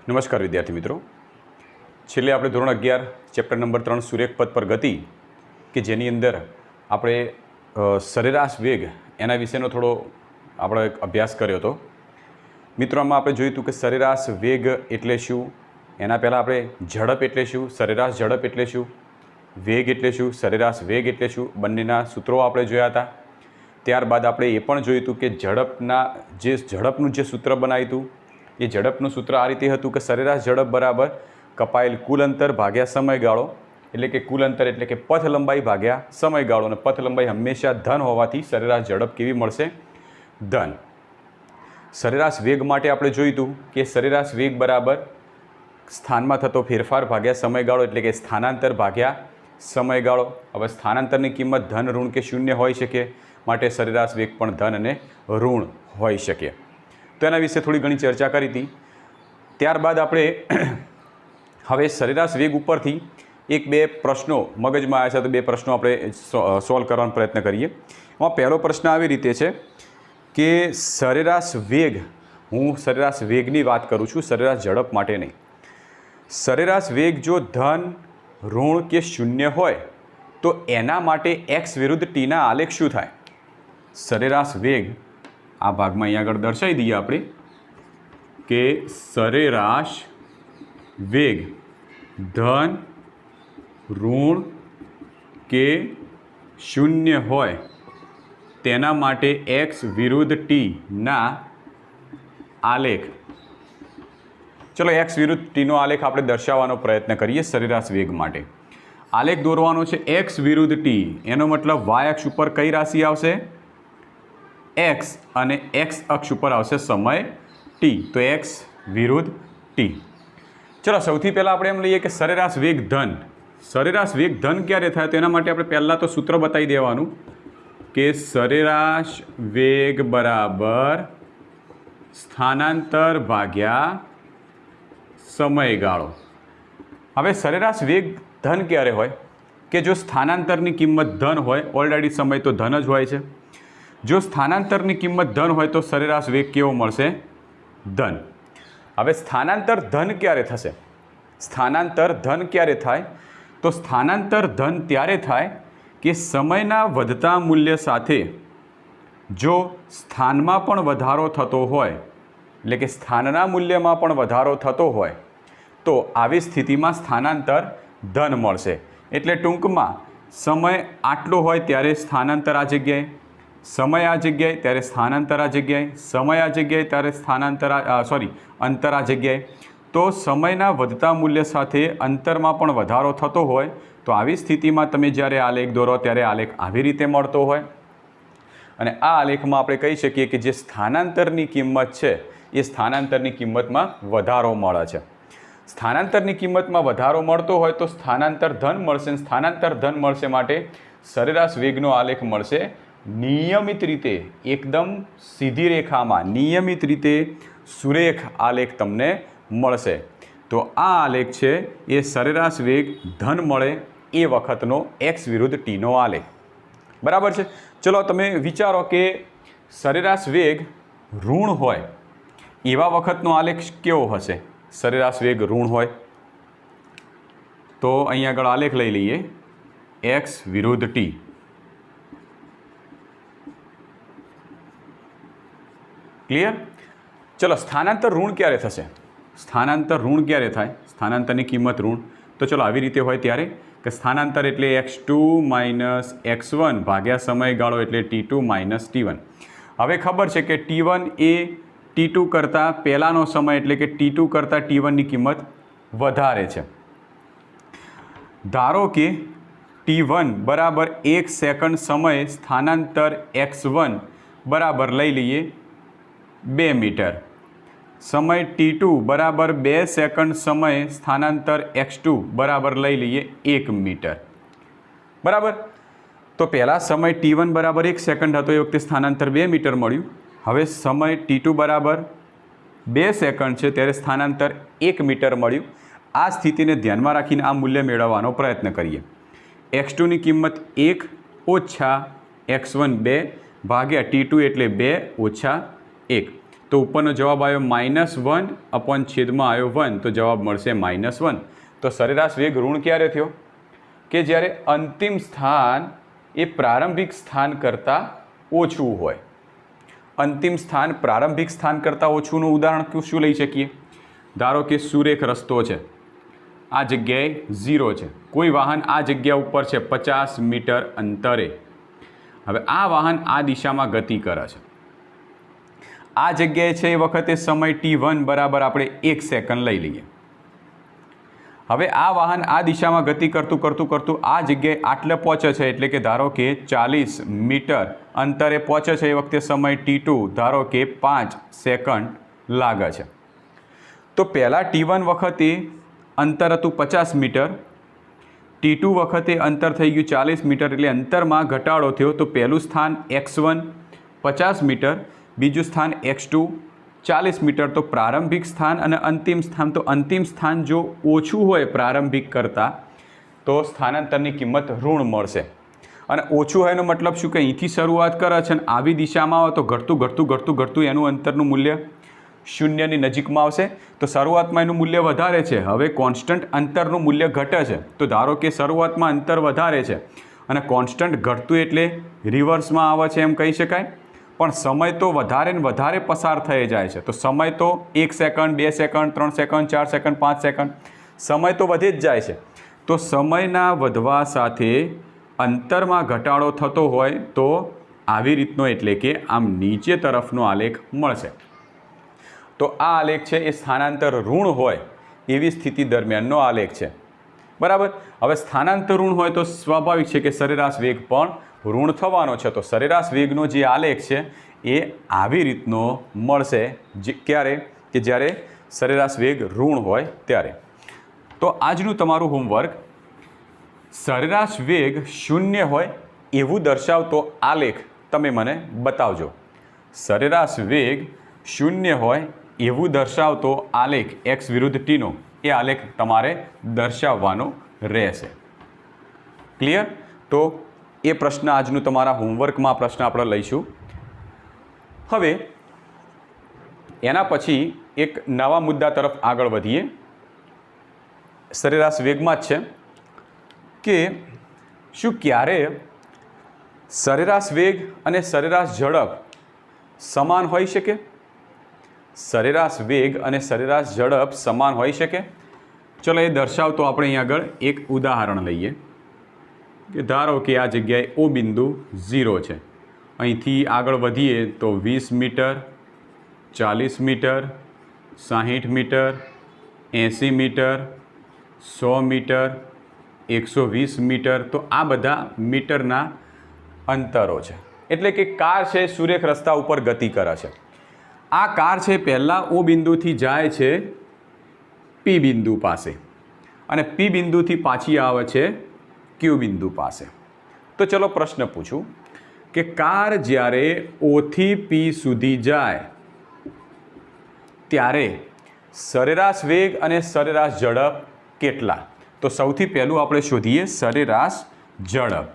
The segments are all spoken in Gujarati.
નમસ્કાર વિદ્યાર્થી મિત્રો, છેલ્લે આપણે ધોરણ 11 ચેપ્ટર નંબર 3 સુરેખ પદ પર ગતિ કે જેની અંદર આપણે સરેરાશ વેગ એના વિશેનો થોડો આપણે અભ્યાસ કર્યો હતો. મિત્રો, આમાં આપણે જોયું હતું કે સરેરાશ વેગ એટલે શું, એના પહેલાં આપણે ઝડપ એટલે શું, સરેરાશ ઝડપ એટલે શું, વેગ એટલે શું, સરેરાશ વેગ એટલે શું, બંનેના સૂત્રો આપણે જોયા હતા. ત્યારબાદ આપણે એ પણ જોયું હતું કે ઝડપનું જે સૂત્ર બનાવ્યું હતું એ ઝડપનું સૂત્ર આ રીતે હતું કે સરેરાશ ઝડપ બરાબર કપાયેલ કુલ અંતર ભાગ્યા સમયગાળો, એટલે કે કુલ અંતર એટલે કે પથ લંબાઈ ભાગ્યા સમયગાળો, અને પથ લંબાઈ હંમેશા ધન હોવાથી સરેરાશ ઝડપ કેવી મળશે? ધન. સરેરાશ વેગ માટે આપણે જોયું હતું કે સરેરાશ વેગ બરાબર સ્થાનમાં થતો ફેરફાર ભાગ્યા સમયગાળો, એટલે કે સ્થાનાંતર ભાગ્યા સમયગાળો. હવે સ્થાનાંતરની કિંમત ધન, ઋણ કે શૂન્ય હોઈ શકે, માટે સરેરાશ વેગ પણ ધન અને ઋણ હોઈ શકે. તો એના વિશે થોડી ઘણી ચર્ચા કરી હતી. ત્યારબાદ આપણે હવે સરેરાશ વેગ ઉપરથી એક બે પ્રશ્નો મગજમાં આવ્યા છે, તો બે પ્રશ્નો આપણે સોલ્વ કરવાનો પ્રયત્ન કરીએ. એમાં પહેલો પ્રશ્ન આવી રીતે છે કે સરેરાશ વેગ, હું સરેરાશ વેગની વાત કરું છું, સરેરાશ ઝડપ માટે નહીં. સરેરાશ વેગ જો ધન, ઋણ કે શૂન્ય હોય તો એના માટે એક્સ વિરુદ્ધ ટીના આલેખ શું થાય? સરેરાશ વેગ આ ભાગમાં અહીંયા આગળ દર્શાવી દઈએ આપણે કે સરેરાશ વેગ ધન, ઋણ કે શૂન્ય હોય તેના માટે એક્સ વિરુદ્ધ ટીના આલેખ. ચલો, એક્સ વિરુદ્ધ ટીનો આલેખ આપણે દર્શાવવાનો પ્રયત્ન કરીએ. સરેરાશ વેગ માટે આલેખ દોરવાનો છે એક્સ વિરુદ્ધ ટી. એનો મતલબ વાય અક્ષ ઉપર કઈ રાશિ આવશે? એક્સ, અને એક્સ અક્ષ ઉપર આવશે સમય ટી. તો એક્સ વિરુદ્ધ ટી. ચલો, સૌથી પહેલાં આપણે એમ લઈએ કે સરેરાશ વેગ ધન. સરેરાશ વેગ ધન ક્યારે થાય? તો એના માટે આપણે પહેલાં તો સૂત્ર બતાવી દેવાનું કે સરેરાશ વેગ બરાબર સ્થાનાંતર ભાગ્યા સમયગાળો. હવે સરેરાશ વેગ ધન ક્યારે હોય? કે જો સ્થાનાંતરની કિંમત ધન હોય, ઓલરેડી સમય તો ધન જ હોય છે. જો સ્થાનાંતરની કિંમત ધન હોય તો સરેરાશ વેગ કેવો મળશે? ધન. હવે સ્થાનાંતર ધન ક્યારે થશે? સ્થાનાંતર ધન ક્યારે થાય? તો સ્થાનાંતર ધન ત્યારે થાય કે સમયના વધતા મૂલ્ય સાથે જો સ્થાનમાં પણ વધારો થતો હોય, એટલે કે સ્થાનના મૂલ્યમાં પણ વધારો થતો હોય, તો આવી સ્થિતિમાં સ્થાનાંતર ધન મળશે. એટલે ટૂંકમાં સમય આટલો હોય ત્યારે સ્થાનાંતર આ જગ્યાએ, સમય આ જગ્યાએ ત્યારે સ્થાનાંતર આ જગ્યાએ, સમય આ જગ્યાએ ત્યારે અંતર આ જગ્યાએ. તો સમયના વધતા મૂલ્ય સાથે અંતરમાં પણ વધારો થતો હોય તો આવી સ્થિતિમાં તમે જ્યારે આલેખ દોરો ત્યારે આલેખ આવી રીતે મળતો હોય. અને આ આલેખમાં આપણે કહી શકીએ કે જે સ્થાનાંતરની કિંમત છે એ સ્થાનાંતરની કિંમતમાં વધારો મળે છે. સ્થાનાંતરની કિંમતમાં વધારો મળતો હોય તો સ્થાનાંતર ધન મળશે. સ્થાનાંતર ધન મળશે માટે સરેરાશ વેગનો આલેખ મળશે નિયમિત રીતે, એકદમ સીધી રેખામાં નિયમિત રીતે સુરેખ આલેખ તમને મળશે. તો આ આલેખ છે એ સરેરાશ વેગ ધન મળે એ વખતનો એક્સ વિરુદ્ધ ટીનો આલેખ. બરાબર છે? ચલો, તમે વિચારો કે સરેરાશ વેગ ઋણ હોય એવા વખતનો આલેખ કેવો હશે? સરેરાશ વેગ ઋણ હોય તો અહીં આગળ આલેખ લઈ લઈએ એક્સ વિરુદ્ધ ટી. ક્લિયર? ચલો, સ્થાનાંતર ઋણ ક્યારે થશે? સ્થાનાંતર ઋણ ક્યારે થાય? સ્થાનાંતરની કિંમત ઋણ. તો ચલો, આવી રીતે હોય ત્યારે કે સ્થાનાંતર એટલે x2 - x1 ભાગ્યા સમયગાળો એટલે t2 - t1. હવે ખબર છે કે t1 એ t2 કરતાં પહેલાંનો સમય, એટલે કે t2 કરતાં t1ની કિંમત વધારે છે. ધારો કે t1 બરાબર 1 સેકન્ડ સમયે સ્થાનાંતર x1 બરાબર લઈ લઈએ 2 મીટર. સમય t2 બરાબર 2 સેકન્ડ સમયે સ્થાનાંતર x2 બરાબર લઈ લઈએ 1 મીટર. બરાબર? તો પહેલાં સમય t1 બરાબર 1 સેકન્ડ હતો, એ વખતે સ્થાનાંતર 2 મીટર મળ્યું. હવે સમય t2 બરાબર 2 સેકન્ડ છે ત્યારે સ્થાનાંતર 1 મીટર મળ્યું. આ સ્થિતિને ધ્યાનમાં રાખીને આ મૂલ્ય મેળવવાનો પ્રયત્ન કરીએ. x2ની કિંમત 1 ઓછા x1 2 ભાગ્યા t2 એટલે 2 ઓછા 1. તો ઉપરનો જવાબ આવ્યો -1 અપોન છેદમાં આવ્યો 1, તો જવાબ મળશે -1. તો સરેરાશ વેગ ઋણ ક્યારે થયો? કે જ્યારે અંતિમ સ્થાન એ પ્રારંભિક સ્થાન કરતાં ઓછું હોય. અંતિમ સ્થાન પ્રારંભિક સ્થાન કરતાં ઓછુંનું ઉદાહરણ શું લઈ શકીએ? ધારો કે સુરેખ રસ્તો છે, આ જગ્યાએ 0 છે, કોઈ વાહન આ જગ્યા ઉપર છે 50 મીટર અંતરે. હવે આ વાહન આ દિશામાં ગતિ કરે છે, આ જગ્યાએ છે એ વખતે સમય t1 બરાબર આપણે 1 સેકન્ડ લઈ લઈએ. હવે આ વાહન આ દિશામાં ગતિ કરતું આ જગ્યાએ આટલે પહોંચે છે, એટલે કે ધારો કે 40 મીટર અંતરે પહોંચે છે, એ વખતે સમય t2 ધારો કે 5 સેકન્ડ લાગે છે. તો પહેલાં t1 વખતે અંતર હતું 50 મીટર, t2 વખતે અંતર થઈ ગયું 40 મીટર, એટલે અંતરમાં ઘટાડો થયો. તો પહેલું સ્થાન x1 50 મીટર, બીજું સ્થાન x2 40 મીટર. તો પ્રારંભિક સ્થાન અને અંતિમ સ્થાન, તો અંતિમ સ્થાન જો ઓછું હોય પ્રારંભિક કરતાં તો સ્થાનાંતરની કિંમત ઋણ મળશે. અને ઓછું હોય એનો મતલબ શું કે અહીંથી શરૂઆત કરે છે અને આવી દિશામાં આવે તો ઘટતું એનું અંતરનું મૂલ્ય શૂન્યની નજીકમાં આવશે. તો શરૂઆતમાં એનું મૂલ્ય વધારે છે, હવે કોન્સ્ટન્ટ અંતરનું મૂલ્ય ઘટે છે. તો ધારો કે શરૂઆતમાં અંતર વધારે છે અને કોન્સ્ટન્ટ ઘટતું એટલે રિવર્સમાં આવે છે એમ કહી શકાય. પણ સમય તો વધારે ને વધારે પસાર થઈ જાય છે. તો સમય તો 1 second 2 second 3 second 4 second 5 second સમય તો વધી જ જાય છે. તો સમયના વધવા સાથે અંતરમાં ઘટાડો થતો હોય તો આવી રીતનો, એટલે કે આમ નીચે તરફનો આલેખ મળશે. તો આ આલેખ છે એ સ્થાનાંતર ઋણ હોય એવી સ્થિતિ દરમિયાનનો આલેખ છે. બરાબર. હવે સ્થાનાંતર ઋણ હોય તો સ્વાભાવિક છે કે સરેરાશ વેગ પણ ઋણ થવાનો છે. તો સરેરાશ વેગનો જે આલેખ છે એ આવી રીતનો મળશે. ક્યારે? કે જ્યારે સરેરાશ વેગ ઋણ હોય ત્યારે. તો આજનું તમારું હોમવર્ક, સરેરાશ વેગ 0 હોય એવું દર્શાવતો આલેખ તમે મને બતાવજો. સરેરાશ વેગ 0 હોય એવું દર્શાવતો આલેખ x વિરુદ્ધ tનો એ આલેખ તમારે દર્શાવવાનો રહેશે. ક્લિયર? તો એ પ્રશ્ન આજનું તમારા હોમવર્કમાં પ્રશ્ન આપણે લઈશું. હવે એના પછી એક નવા મુદ્દા તરફ આગળ વધીએ. સરેરાશ વેગમાં જ છે કે શું ક્યારે સરેરાશ વેગ અને સરેરાશ ઝડપ સમાન હોઈ શકે? સરેરાશ વેગ અને સરેરાશ ઝડપ સમાન હોઈ શકે? ચલો એ દર્શાવતો આપણે અહીં આગળ એક ઉદાહરણ લઈએ. કે ધારો કે આ જગ્યાએ O બિંદુ 0 છે, અહીંથી આગળ વધીએ તો 20 metre 40 metre 60 metre 80 metre 100 metre 120 metre. તો આ બધા મીટરના અંતરો છે. એટલે કે કાર છે સુરેખ રસ્તા ઉપર ગતિ કરે છે. આ કાર છે પહેલાં O બિંદુથી જાય છે P બિંદુ પાસે અને P બિંદુથી પાછી આવે છે Q બિંદુ પાસે. તો ચલો પ્રશ્ન પૂછું કે કાર જ્યારે O થી P સુધી જાય ત્યારે સરેરાશ વેગ અને સરેરાશ ઝડપ કેટલા? તો સૌથી પહેલું આપણે શોધીએ સરેરાશ ઝડપ.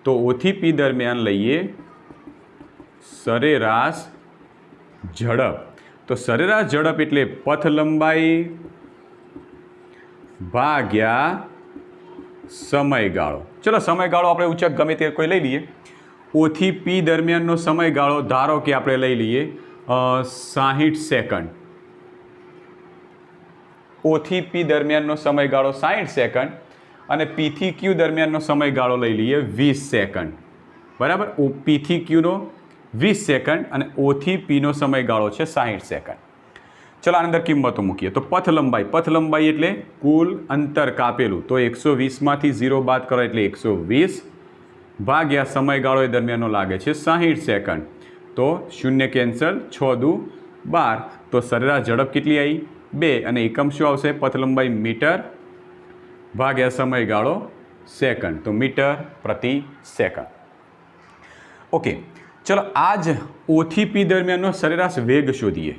તો O થી P દરમિયાન લઈએ સરેરાશ ઝડપ. તો સરેરાશ ઝડપ એટલે પથ લંબાઈ ભાગ્યા સમયગાળો. ચલો સમયગાળો આપણે ઉચક ગમે તે કોઈ લઈ લઈએ. O થી P દરમિયાનનો સમયગાળો ધારો કે આપણે લઈ લઈએ 60 સેકન્ડ. O થી P દરમિયાનનો સમયગાળો 60 સેકન્ડ અને P થી Q દરમિયાનનો સમયગાળો લઈ લઈએ 20 સેકન્ડ. બરાબર. P થી Qનો 20 સેકન્ડ અને O થી Pનો સમયગાળો છે 60 સેકન્ડ. ચલો આની અંદર કિંમતો મૂકીએ. તો પથ લંબાઈ એટલે કુલ અંતર કાપેલું. તો 120માંથી 0 બાદ કરો એટલે 120 ભાગ્યા સમયગાળો એ દરમિયાનનો લાગે છે 60 સેકન્ડ. તો 0 કેન્સલ, 6 દુ 12. તો સરેરાશ ઝડપ કેટલી આવી? 2. અને એકમ શું આવશે? પથ લંબાઈ મીટર ભાગ્યા સમયગાળો સેકન્ડ. તો મીટર પ્રતિ સેકન્ડ. ઓકે. ચલો આજ O થી P દરમિયાનનો સરેરાશ વેગ શોધીએ.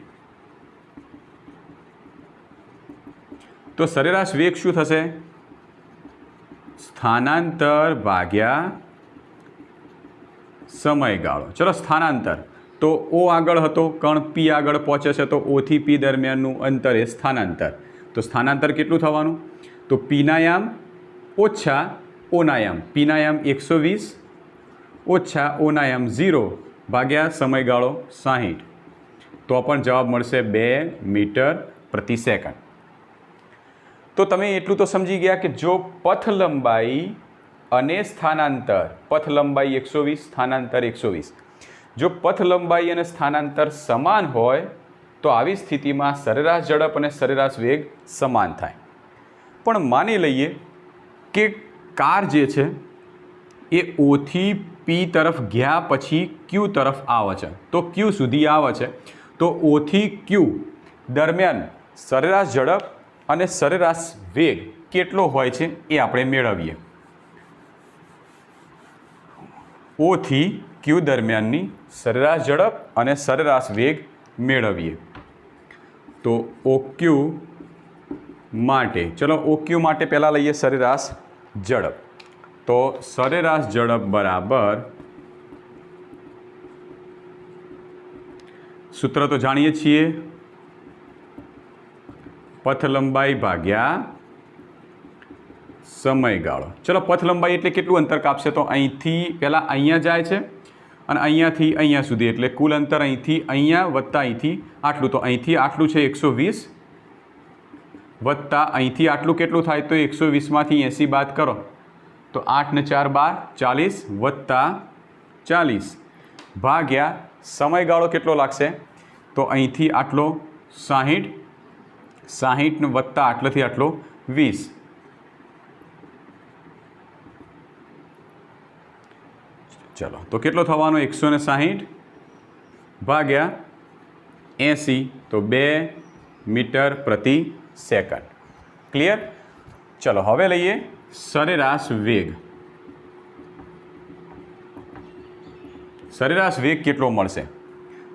તો સરેરાશ વેગ શું થશે? સ્થાનાંતર ભાગ્યા સમયગાળો. ચલો સ્થાનાંતર. તો ઓ આગળ હતો, કણ પી આગળ પહોંચે છે, તો ઓથી પી દરમિયાનનું અંતર એ સ્થાનાંતર. તો સ્થાનાંતર કેટલું થવાનું? તો પીના યામ ઓછા ઓના યામ. પીના યામ 120 ઓછા ઓના યામ 0 ભાગ્યા સમયગાળો 60. તો પણ જવાબ મળશે 2 મીટર પ્રતિ સેકન્ડ. તો તમે એટલું તો સમજી ગયા કે જો પથ લંબાઈ અને સ્થાનાંતર, પથ લંબાઈ 120, સ્થાનાંતર 120, જો પથ લંબાઈ અને સ્થાનાંતર સમાન હોય તો આવી સ્થિતિમાં સરેરાશ ઝડપ અને સરેરાશ વેગ સમાન થાય. પણ માની લઈએ કે કાર જે છે એ ઓથી પી તરફ ગયા પછી ક્યુ તરફ આવે છે, તો ક્યુ સુધી આવે છે, તો ઓથી ક્યુ દરમિયાન સરેરાશ ઝડપ અને સરેરાશ વેગ કેટલો હોય છે એ આપણે મેળવીએ. ઓથી ક્યુ દરમિયાનની સરેરાશ ઝડપ અને સરેરાશ વેગ મેળવીએ. તો ઓક્યુ માટે, ચલો ઓક્યુ માટે પહેલાં લઈએ સરેરાશ ઝડપ. તો સરેરાશ ઝડપ બરાબર, સૂત્ર તો જાણીએ છીએ, પથ લંબાઈ ભાગ્યા સમયગાળો. ચલો પથ લંબાઈ એટલે કેટલું અંતર કાપશે? તો અહીંથી પહેલાં અહીંયા જાય છે અને અહીંયાથી અહીંયા સુધી, એટલે કુલ અંતર અહીંથી અહીંયા વત્તા અહીંથી આટલું. તો અહીંથી આટલું છે 120 વત્તા અહીંથી આટલું કેટલું થાય? તો 120માંથી 80 બાદ કરો તો 8 ને 4 12 40 વત્તા 40 ભાગ્યા સમયગાળો કેટલો લાગશે? તો અહીંથી આટલો 60, 60 વત્તા આટલેથી આટલો 20. ચલો તો કેટલો થવાનો? 160 ભાગ્યા 80, તો 2 મીટર પ્રતિ સેકન્ડ. ક્લિયર? ચલો હવે લઈએ સરેરાશ વેગ. સરેરાશ વેગ કેટલો મળશે?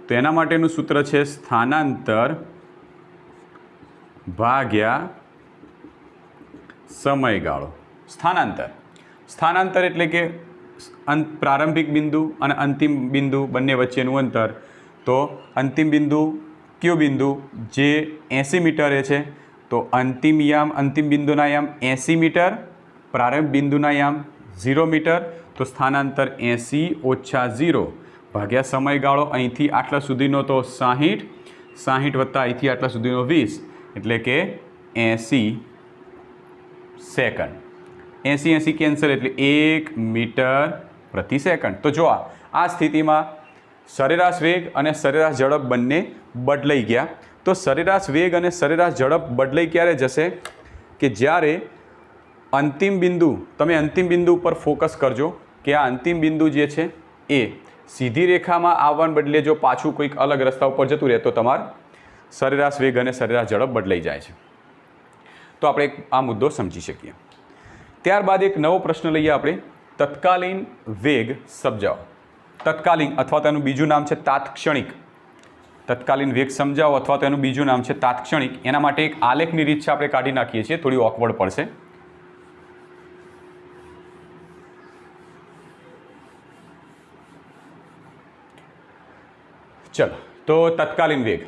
તો એના માટેનું સૂત્ર છે સ્થાનાંતર ભાગ્યા સમયગાળો. સ્થાનાંતર એટલે કે પ્રારંભિક બિંદુ અને અંતિમ બિંદુ બંને વચ્ચેનું અંતર. તો અંતિમ બિંદુ ક્યુ બિંદુ જે 80 મીટરે છે, તો અંતિમ બિંદુના યામ 80 મીટર, પ્રારંભ બિંદુના યામ 0 મીટર. તો સ્થાનાંતર 80 ઓછા 0 ભાગ્યા સમયગાળો અહીંથી આટલા સુધીનો તો 60, 60 વત્તા અહીંથી આટલા સુધીનો 20, એટલે કે 80 સેકન્ડ. 80 કેન્સલ એટલે 1 મીટર પ્રતિ સેકન્ડ. તો જો આ સ્થિતિમાં સરેરાશ વેગ અને સરેરાશ ઝડપ બંને બદલાઈ ગયા. તો સરેરાશ વેગ અને સરેરાશ ઝડપ બદલાઈ ક્યારે જશે? કે જ્યારે અંતિમ બિંદુ, તમે અંતિમ બિંદુ ઉપર ફોકસ કરજો કે આ અંતિમ બિંદુ જે છે એ સીધી રેખામાં આવવાને બદલે જો પાછું કોઈક અલગ રસ્તા ઉપર જતું રહે તો તમારો સરેરાશ વેગ અને સરેરાશ ઝડપ બદલાઈ જાય છે. તો આપણે આ મુદ્દો સમજી શકીએ. ત્યારબાદ એક નવો પ્રશ્ન લઈએ આપણે, તત્કાલીન વેગ સમજાવો. તત્કાલીન અથવા તેનું બીજું નામ છે તાત્ક્ષણિક. તત્કાલીન વેગ સમજાવો અથવા તેનું બીજું નામ છે તાત્ક્ષણિક. એના માટે એક આલેખની રીત છે, આપણે કાઢી નાખીએ છીએ, થોડી ઓકવર્ડ પડશે. ચલો તો તત્કાલીન વેગ.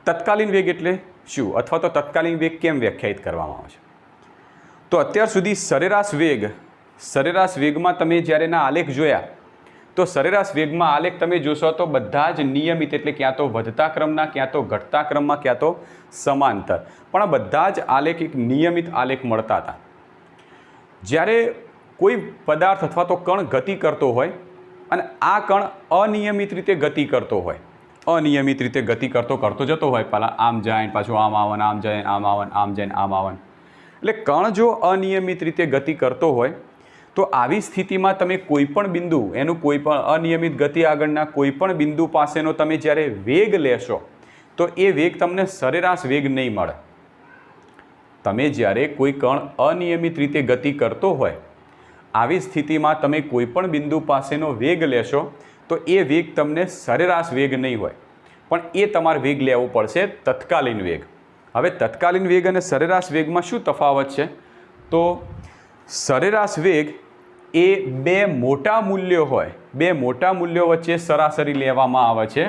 તત્કાલીન વેગ એટલે શું, અથવા તો તત્કાલીન વેગ કેમ વ્યાખ્યાયિત કરવામાં આવે છે? તો અત્યાર સુધી સરેરાશ વેગમાં તમે જ્યારે એના આલેખ જોયા તો સરેરાશ વેગમાં આલેખ તમે જોશો તો બધા જ નિયમિત, એટલે ક્યાં તો વધતા ક્રમના, ક્યાં તો ઘટતા ક્રમમાં, ક્યાં તો સમાંતર, પણ આ બધા જ આલેખ એક નિયમિત આલેખ મળતા હતા. જ્યારે કોઈ પદાર્થ અથવા તો કણ ગતિ કરતો હોય અને આ કણ અનિયમિત રીતે ગતિ કરતો હોય, અનિયમિત રીતે ગતિ કરતો જતો હોય, પહેલાં આમ જાય પાછું આમ આવન, આમ જાય આમ આવન, આમ જાય આમ આવન, એટલે કણ જો અનિયમિત રીતે ગતિ કરતો હોય તો આવી સ્થિતિમાં તમે કોઈપણ બિંદુ, એનું કોઈપણ અનિયમિત ગતિ આગળના કોઈપણ બિંદુ પાસેનો તમે જ્યારે વેગ લેશો તો એ વેગ તમને સરેરાશ વેગ નહીં મળે. તમે જ્યારે કોઈ કણ અનિયમિત રીતે ગતિ કરતો હોય આવી સ્થિતિમાં તમે કોઈપણ બિંદુ પાસેનો વેગ લેશો તો એ વેગ તમને સરેરાશ વેગ નહીં હોય, પણ એ તમારે વેગ લેવો પડશે તત્કાલીન વેગ. હવે તત્કાલીન વેગ અને સરેરાશ વેગમાં શું તફાવત છે? તો સરેરાશ વેગ એ બે મોટા મૂલ્યો હોય બે મોટા મૂલ્યો વચ્ચે સરાસરી લેવામાં આવે છે,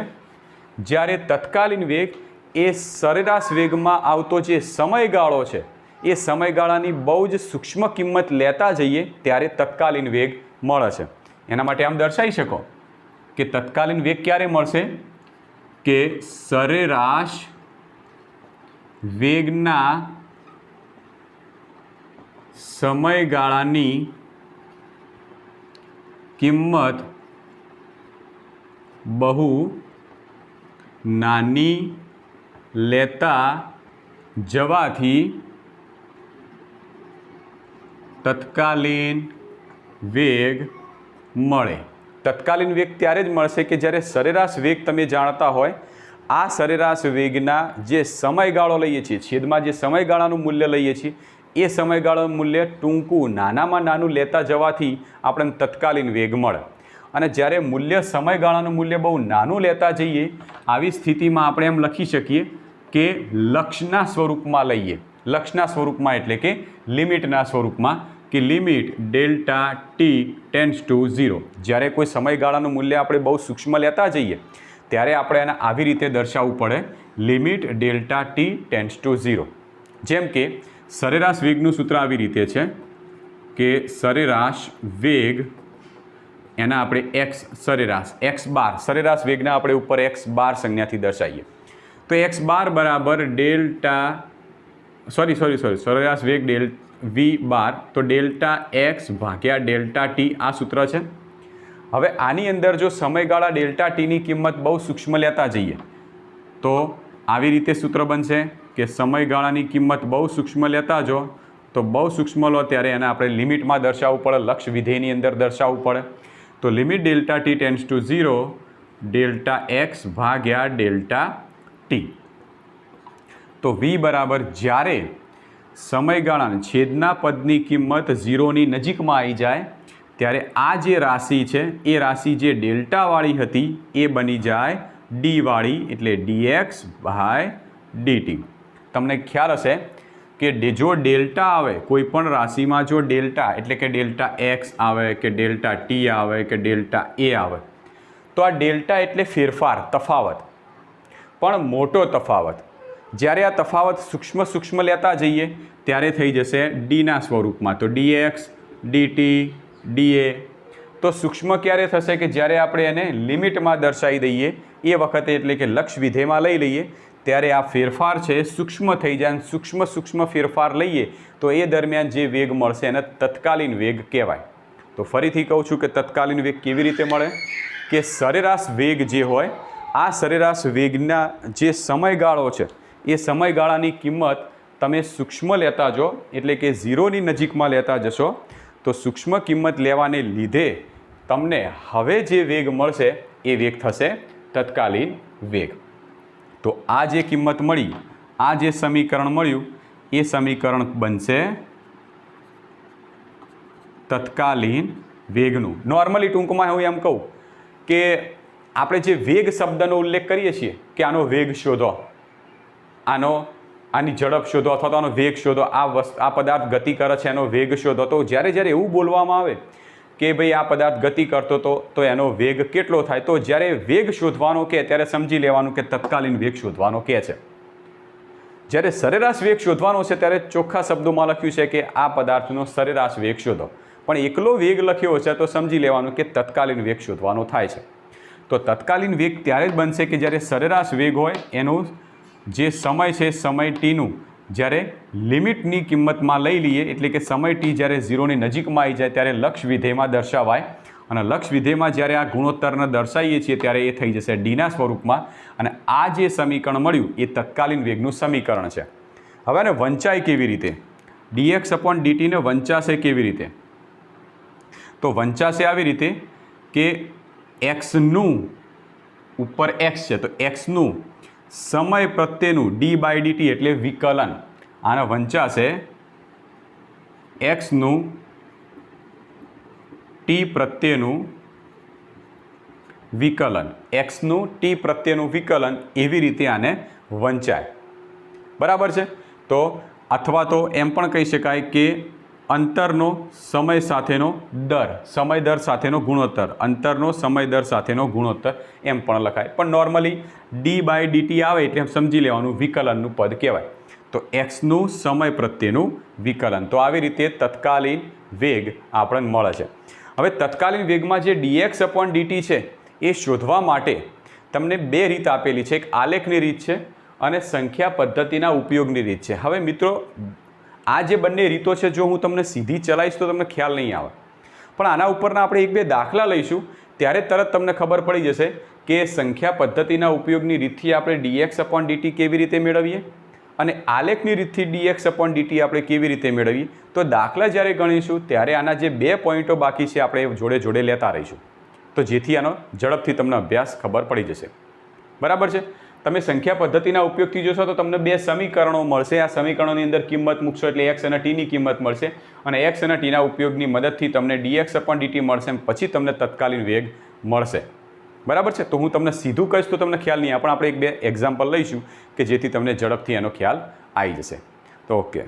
જ્યારે તત્કાલીન વેગ એ સરેરાશ વેગમાં આવતો જે સમયગાળો છે એ સમયગાળાની બહુ જ સૂક્ષ્મ કિંમત લેતા જઈએ ત્યારે તત્કાલીન વેગ મળે છે. એના માટે આમ દર્શાવી શકો કે તત્કાલીન વેગ ક્યારે મળશે કે સરેરાશ વેગના સમયગાળાની કિંમત બહુ નાની લેતા જવાથી તત્કાલીન વેગ મળે. તત્કાલીન વેગ ત્યારે જ મળશે કે જ્યારે સરેરાશ વેગ તમે જાણતા હોય, આ સરેરાશ વેગના જે સમયગાળો લઈએ છીએ, છેદમાં જે સમયગાળાનું મૂલ્ય લઈએ છીએ, એ સમયગાળાનું મૂલ્ય ટૂંકું નાનામાં નાનું લેતા જવાથી આપણને તત્કાલીન વેગ મળે. અને જ્યારે મૂલ્ય સમયગાળાનું મૂલ્ય બહુ નાનું લેતા જઈએ, આવી સ્થિતિમાં આપણે એમ લખી શકીએ કે લક્ષના સ્વરૂપમાં લઈએ. લક્ષના સ્વરૂપમાં એટલે કે લિમિટના સ્વરૂપમાં, કે limit delta T tends to 0. જ્યારે કોઈ સમયગાળાનું મૂલ્ય આપણે બહુ સૂક્ષ્મ લેતા જઈએ ત્યારે આપણે એને આવી રીતે દર્શાવવું પડે, limit delta T tends to 0. જેમ કે સરેરાશ વેગનું સૂત્ર આવી રીતે છે કે સરેરાશ વેગ એના આપણે એક્સ સરેરાશ એક્સ બાર, સરેરાશ વેગના આપણે ઉપર એક્સ બાર સંજ્ઞાથી દર્શાવીએ તો એક્સ બાર બરાબર ડેલ્ટા સરેરાશ વેગ વી બાર તો ડેલ્ટા એક્સ ભાગ્યા ડેલ્ટા ટી આ સૂત્ર છે. હવે આની અંદર જો સમયગાળા ડેલ્ટા ટીની કિંમત બહુ સૂક્ષ્મ લેતા જઈએ તો આવી રીતે સૂત્ર બનશે કે સમયગાળાની કિંમત બહુ સૂક્ષ્મ લેતા જો તો બહુ સૂક્ષ્મ લો ત્યારે એને આપણે લિમિટમાં દર્શાવવું પડે, લક્ષ વિધેયની અંદર દર્શાવવું પડે. તો limit delta T tends to 0 delta x ભાગ્યા ડેલ્ટા ટી. તો વી બરાબર જ્યારે સમયગાળાના છેદના પદની કિંમત 0ની નજીકમાં આવી જાય ત્યારે આ જે રાશિ છે એ રાશિ જે ડેલ્ટાવાળી હતી એ બની જાય ડીવાળી, એટલે dx બાય dt. તમને ખ્યાલ હશે કે જો ડેલ્ટા આવે કોઈ પણ રાશિમાં, જો ડેલ્ટા એટલે કે ડેલ્ટા એક્સ આવે કે ડેલ્ટા ટી આવે કે ડેલ્ટા એ આવે તો આ ડેલ્ટા એટલે ફેરફાર, તફાવત, પણ મોટો તફાવત. જ્યારે આ તફાવત સૂક્ષ્મ લેતા જઈએ ત્યારે થઈ જશે ડીના સ્વરૂપમાં, તો dx dt dA. તો સૂક્ષ્મ ક્યારે થશે કે જ્યારે આપણે એને લિમિટમાં દર્શાવી દઈએ એ વખતે, એટલે કે લક્ષ વિધેયમાં લઈ લઈએ ત્યારે આ ફેરફાર છે સૂક્ષ્મ થઈ જાય. સૂક્ષ્મ ફેરફાર લઈએ તો એ દરમિયાન જે વેગ મળશે એને તત્કાલીન વેગ કહેવાય. તો ફરીથી કહું છું કે તત્કાલીન વેગ કેવી રીતે મળે કે સરેરાશ વેગ જે હોય, આ સરેરાશ વેગના જે સમયગાળો છે એ સમયગાળાની કિંમત તમે સૂક્ષ્મ લેતા જો, એટલે કે 0ની નજીકમાં લેતા જશો તો સૂક્ષ્મ કિંમત લેવાને લીધે તમને હવે જે વેગ મળશે એ વેગ થશે તત્કાલીન વેગ. તો આ જે કિંમત મળી, આ જે સમીકરણ મળ્યું એ સમીકરણ બનશે તત્કાલીન વેગનું. નોર્મલી ટૂંકમાં હું એમ કહું કે આપણે જે વેગ શબ્દનો ઉલ્લેખ કરીએ છીએ કે આનો વેગ શોધો, આની ઝડપ શોધો અથવા તો આનો વેગ શોધો, આ પદાર્થ ગતિ કરે છે એનો વેગ શોધો. તો જ્યારે એવું બોલવામાં આવે કે ભાઈ આ પદાર્થ ગતિ કરતો તો એનો વેગ કેટલો થાય, તો જ્યારે વેગ શોધવાનો કહે ત્યારે સમજી લેવાનું કે તત્કાલીન વેગ શોધવાનો કહે છે. જ્યારે સરેરાશ વેગ શોધવાનો છે ત્યારે ચોખ્ખા શબ્દોમાં લખ્યું છે કે આ પદાર્થનો સરેરાશ વેગ શોધો, પણ એકલો વેગ લખ્યો છે તો સમજી લેવાનું કે તત્કાલીન વેગ શોધવાનો થાય છે. તો તત્કાલીન વેગ ત્યારે જ બનશે કે જ્યારે સરેરાશ વેગ હોય એનું જે સમય છે સમય ટીનું જ્યારે લિમિટની કિંમતમાં લઈ લઈએ, એટલે કે સમય ટી જ્યારે 0ની નજીકમાં આવી જાય ત્યારે લક્ષ વિધેયમાં દર્શાવાય. અને લક્ષ વિધેયમાં જ્યારે આ ગુણોત્તરને દર્શાવીએ છીએ ત્યારે એ થઈ જશે ડીના સ્વરૂપમાં. અને આ જે સમીકરણ મળ્યું એ તત્કાલીન વેગનું સમીકરણ છે. હવે આને વંચાય કેવી રીતે, dx અપોન dt ને વંચાશે કેવી રીતે? તો વંચાશે આવી રીતે કે એક્સનું ઉપર એક્સ છે તો એક્સનું સમય પ્રત્યેનું ડી બાય ડીટી એટલે વિકલન, આને વંચાશે એક્સનું ટી પ્રત્યેનું વિકલન, એક્સનું ટી પ્રત્યેનું વિકલન, એવી રીતે આને વંચાય. બરાબર છે. તો અથવા તો એમ પણ કહી શકાય કે અંતરનો સમય સાથેનો દર, સમય દર સાથેનો ગુણોત્તર, અંતરનો સમય દર સાથેનો ગુણોત્તર એમ પણ લખાય. પણ નોર્મલી d/dt આવે એટલે સમજી લેવાનું વિકલનનું પદ કહેવાય. તો એક્સનું સમય પ્રત્યેનું વિકલન. તો આવી રીતે તત્કાલીન વેગ આપણને મળે છે. હવે તત્કાલીન વેગમાં જે dx/dt છે એ શોધવા માટે તમને બે રીત આપેલી છે. એક આલેખની રીત છે અને સંખ્યા પદ્ધતિના ઉપયોગની રીત છે. હવે મિત્રો આ જે બંને રીતો છે જો હું તમને સીધી ચલાવીશ તો તમને ખ્યાલ નહીં આવે, પણ આના ઉપરના આપણે એક બે દાખલા લઈશું ત્યારે તરત તમને ખબર પડી જશે કે સંખ્યા પદ્ધતિના ઉપયોગની રીતથી આપણે dx/dt કેવી રીતે મેળવીએ અને આલેખની રીતથી dx/dt આપણે કેવી રીતે મેળવીએ. તો દાખલા જ્યારે ગણીશું ત્યારે આના જે બે પોઈન્ટો બાકી છે આપણે જોડે જોડે લેતા રહીશું, તો જેથી આનો ઝડપથી તમને અભ્યાસ ખબર પડી જશે. બરાબર છે. તમે સંખ્યા પદ્ધતિના ઉપયોગથી જોશો તો તમને બે સમીકરણો મળશે. આ સમીકરણોની અંદર કિંમત મૂકશો એટલે x અને t ની કિંમત મળશે અને x અને t ના ઉપયોગની મદદથી તમને dx/dt મળશે, પછી તમને તત્કાલીન વેગ મળશે. બરાબર છે. તો હું તમને સીધું કહીશ તો તમને ખ્યાલ નહીં આવે, પણ આપણે એક બે એક્ઝામ્પલ લઈશું કે જેથી તમને ઝડપથી એનો ખ્યાલ આવી જશે. તો ઓકે.